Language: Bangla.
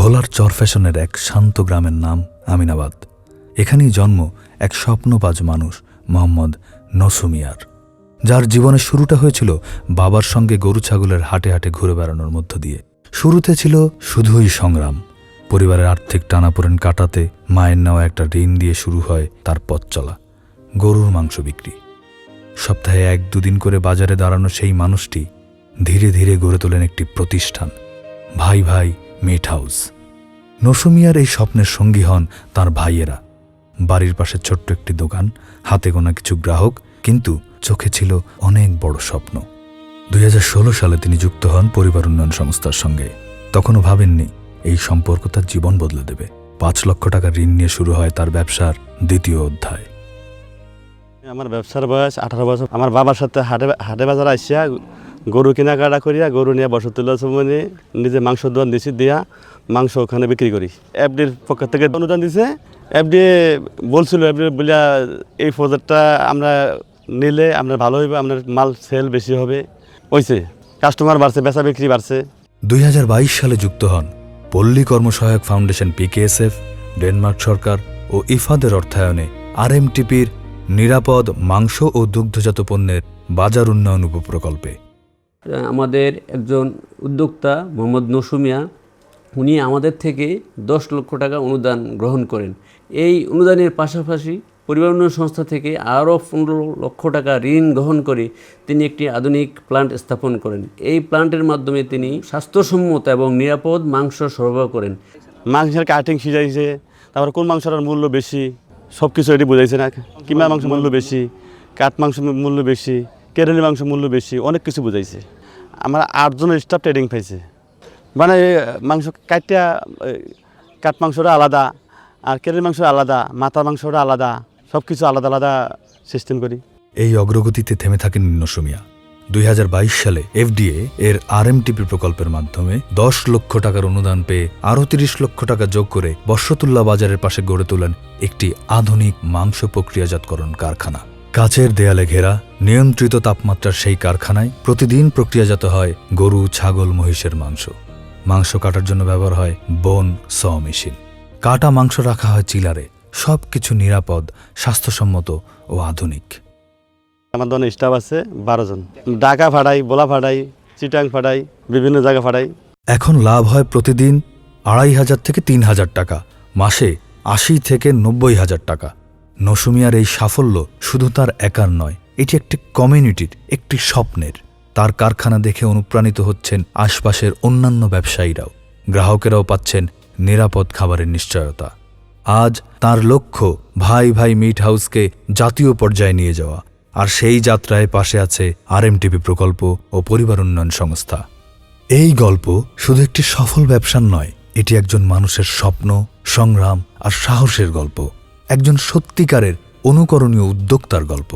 ভোলার চরফ্যাশনের এক শান্ত গ্রামের নাম আমিনাবাদ। এখানেই জন্ম এক স্বপ্নবাজ মানুষ মোহাম্মদ নসু মিয়ার, যার জীবনের শুরুটা হয়েছিল বাবার সঙ্গে গরু ছাগলের হাটে হাটে ঘুরে বেড়ানোর মধ্য দিয়ে। শুরুতে ছিল শুধুই সংগ্রাম। পরিবারের আর্থিক টানাপোড়েন কাটাতে মায়ের নেওয়া একটা ঋণ দিয়ে শুরু হয় তার পথ চলা, গরুর মাংস বিক্রি। সপ্তাহে 1-2 দিন করে বাজারে দাঁড়ানো সেই মানুষটি ধীরে ধীরে গড়ে তোলেন একটি প্রতিষ্ঠান, ভাই ভাই মিট হাউস। নসু মিয়ার এই স্বপ্নের সঙ্গী হন তার ভাইয়েরা। বাড়ির পাশে ছোট্ট একটি দোকান, হাতে গোনা কিছু গ্রাহক, কিন্তু চোখে ছিল অনেক বড় স্বপ্ন। 2016 সালে তিনি যুক্ত হন পরিবার উন্নয়ন সংস্থার সঙ্গে। তখনও ভাবেননি এই সম্পর্ক তার জীবন বদলে দেবে। 5 লক্ষ টাকা ঋণ নিয়ে শুরু হয় তার ব্যবসার দ্বিতীয় অধ্যায়। আমার ব্যবসার বয়স 18 বছর। আমার বাবার সাথে হাটে বাজার আসিয়া গরু কেনাকাটা করিয়া গরু নিয়ে বছর তুলা সময় নিজে মাংস দোয়ান দিছি, দিয়া মাংস ওখানে বিক্রি করি। এফডির পক্ষ থেকে অনুদান দিছে। এফডি বলছিল, এফডি বলিয়া এই প্রজেক্টটা আমরা নিলে আমরা ভালো হইবে, আপনার মাল সেল বেশি হবে। হয়েছে, কাস্টমার বাড়ছে, বেচা বিক্রি বাড়ছে। 2022 সালে যুক্ত হন পল্লী কর্মসহায়ক ফাউন্ডেশন PKSF, ডেনমার্ক সরকার ও ইফাদের অর্থায়নে RMTPর নিরাপদ মাংস ও দুগ্ধজাত পণ্যের বাজার উন্নয়ন উপপ্রকল্পে। আমাদের একজন উদ্যোক্তা মোহাম্মদ নসু মিয়া, উনি আমাদের থেকে 10 লক্ষ টাকা অনুদান গ্রহণ করেন। এই অনুদানের পাশাপাশি পরিবার উন্নয়ন সংস্থা থেকে আরও 15 লক্ষ টাকা ঋণ গ্রহণ করে তিনি একটি আধুনিক প্লান্ট স্থাপন করেন। এই প্লান্টের মাধ্যমে তিনি স্বাস্থ্যসম্মত এবং নিরাপদ মাংস সরবরাহ করেন। মাংসের কাটিং শিখাইছে, তারপর কোন মাংসটার মূল্য বেশি সব কিছু এটি বুঝাইছে না। কিমা মাংস মূল্য বেশি, কাঠ মাংস মূল্য বেশি, কেরালি মাংস মূল্য বেশি, অনেক কিছু বুঝাইছে। আমার 8 জনের স্টাফ ট্রেনিং পাইছে। মানে মাংস কাটিয়া কাঠ মাংসটা আলাদা, আর কেরালি মাংস আলাদা, মাথার মাংসটা আলাদা, সব কিছু আলাদা আলাদা সিস্টেম করি। এই অগ্রগতিতে থেমে থাকেন নসু মিয়া। 2022 সালে FDA এর RMTP প্রকল্পের মাধ্যমে 10 লক্ষ টাকার অনুদান পেয়ে আরও 30 লক্ষ টাকা যোগ করে বর্ষতুল্লা বাজারের পাশে গড়ে তোলেন একটি আধুনিক মাংস প্রক্রিয়াজাতকরণ কারখানা। কাচের দেয়ালে ঘেরা নিয়ন্ত্রিত তাপমাত্রার সেই কারখানায় প্রতিদিন প্রক্রিয়াজাত হয় গরু, ছাগল, মহিষের মাংস। মাংস কাটার জন্য ব্যবহার হয় বোন স মেশিন। কাটা মাংস রাখা হয় চিলারে। সব কিছু নিরাপদ, স্বাস্থ্যসম্মত ও আধুনিক। আমার দোকানে স্টাফ আছে 12 জন। ঢাকা ফাড়াই, বোলা ফাড়াই, চিটাং ফাড়াই, বিভিন্ন জায়গা ফাড়াই। এখন লাভ হয় প্রতিদিন 2,500 থেকে 3,000 টাকা, মাসে 80 থেকে 90,000 টাকা। নসু মিয়ার এই সাফল্য শুধু তার একার নয়, এটি একটি কমিউনিটির, একটি স্বপ্নের। তার কারখানা দেখে অনুপ্রাণিত হচ্ছেন আশপাশের অন্যান্য ব্যবসায়ীরাও। গ্রাহকেরাও পাচ্ছেন নিরাপদ খাবারের নিশ্চয়তা। আজ তার লক্ষ্য ভাই ভাই মিট হাউসকে জাতীয় পর্যায়ে নিয়ে যাওয়া। আর সেই যাত্রায় পাশে আছে RMTP প্রকল্প ও পরিবার উন্নয়ন সংস্থা। এই গল্প শুধু একটি সফল ব্যবসার নয়, এটি একজন মানুষের স্বপ্ন, সংগ্রাম আর সাহসের গল্প, একজন সত্যিকারের অনুকরণীয় উদ্যোক্তার গল্প।